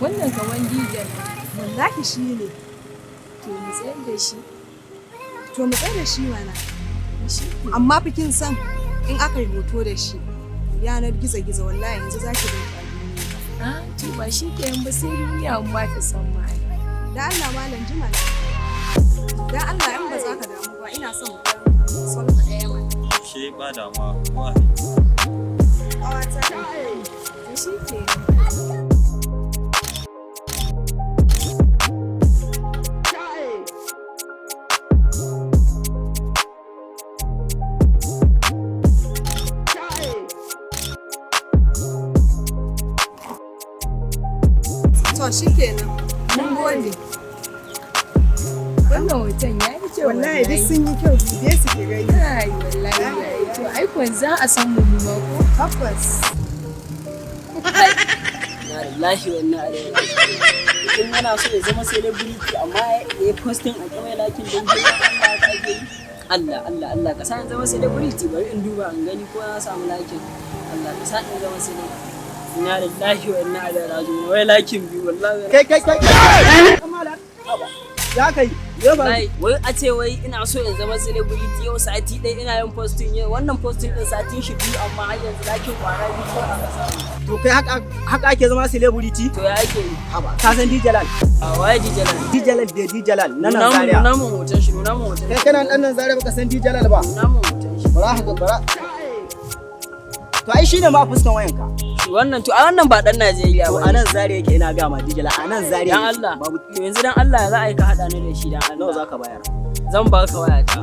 Wannan kaman dijan. Wallahi shi ne. To mu tsayar da shi. To mu tsayar da shi mana. Amma fikin san in aka yi hoto da shi yanar gizo-gizo wallahi yanzu za ki rinka Ah, to ba shi ke ba sai duniya amma ta san ma. da Allah malam jima da Allah in ba za ka damu ba ina son mu solfa ɗaya mana. Shi ba damuwa ba. Ƙawata To shi ke. to shi kenan. Mun gode. Wannan hoton ya yi kyau. Wallahi duk sun yi kyau dai su ke gani. Ai wallahi ya yi kyau. Ai kun za a san mu ma ko? Tabbas. Na lillahi wannan alaihi. In yana so ya zama celebrity amma ya posting a kamar lakin don jira Allah ka yi. Allah ka sa in zama celebrity bari in duba in gani ko na samu lakin. Allah ka sa in zama celebrity. Inna lillahi wa inna ilaihi raji'un. Wai lakin bi wallahi. Kai. Kamala. Ya kai. Wai a ce wai ina so in zama celebrity yau sati ɗaya ina yin posting yau wannan posting ɗin satin shi biyu amma har yanzu lakin kwana biyu ko aka samu. To kai haka ake zama celebrity? To ya ake yi? Ka san Dijalal? A waye Dijalal? Dijalal na nan Zaria. Nuna mun hoton shi, nuna mun hoton shi. Kai kana dan nan Zaria baka san Dijalal ba? Nuna mun hoton shi. Bara. To ai shine ma fuskan wayanka. Wannan to a wannan ba dan Najeriya To ba. a nan Zaria yake ina ga ma Dijalal a nan Zaria. Dan Allah. Yanzu dan Allah za a yi ka hada ni da shi dan Allah. Nawa zaka bayar? Zan baka wayata.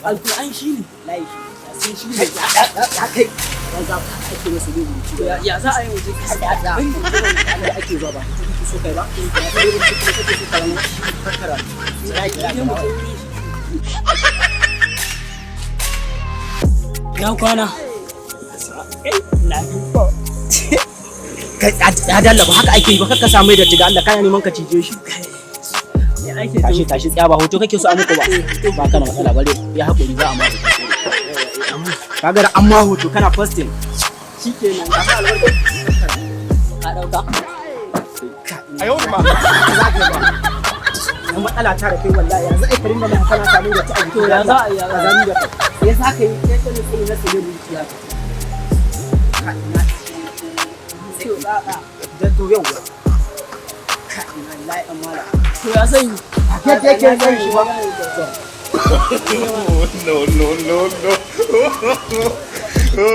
Alƙur'an shi ne layi sai shi ne Ya kai. Dan za ka ake masa dubu. ya za a yi waje ka da Da ake zuwa ba. So kai ba. na kwana Ya dalla ba haka ake yi ba kakka samu da tiga Allah kana neman ka cije shi. ya ake Tashi tsaya ba hoto kake so a muku ba. Ba kana matsala bare ya hakuri za a ma hoto. Kaga da amma hoto kana posting. shikenan ka sa albarka ka dauka A yau ma. Na matsala ta da kai wallahi yanzu ai karin da kana samu da ta a to ya za a yi ya za a yi da kai. Ya za ka yi kai kana sai na celebrity ya. Dan to yau. Wallahi amma to ya sanyi ke san shi ba. No.